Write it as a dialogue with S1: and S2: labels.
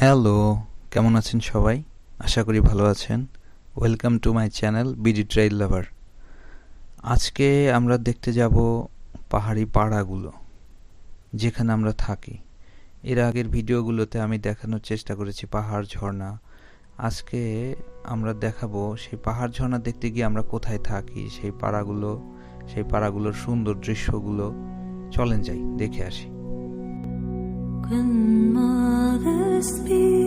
S1: Hello, কেমন আছেন সবাই? আশা করি ভালো আছেন। Welcome to my channel BD trail lover. আজকে আমরা দেখতে যাব পাহাড়ি পাড়াগুলো, যেখানে আমরা থাকি। এর আগের ভিডিওগুলোতে আমি দেখানোর চেষ্টা করেছি পাহাড়, ঝর্ণা। আজকে আমরা দেখাবো সেই পাহাড়, ঝর্ণা দেখতে গিয়ে আমরা কোথায় থাকি, সেই পাড়াগুলোর সুন্দর দৃশ্যগুলো। চলেন যাই, দেখে আসি।
S2: When mothers speak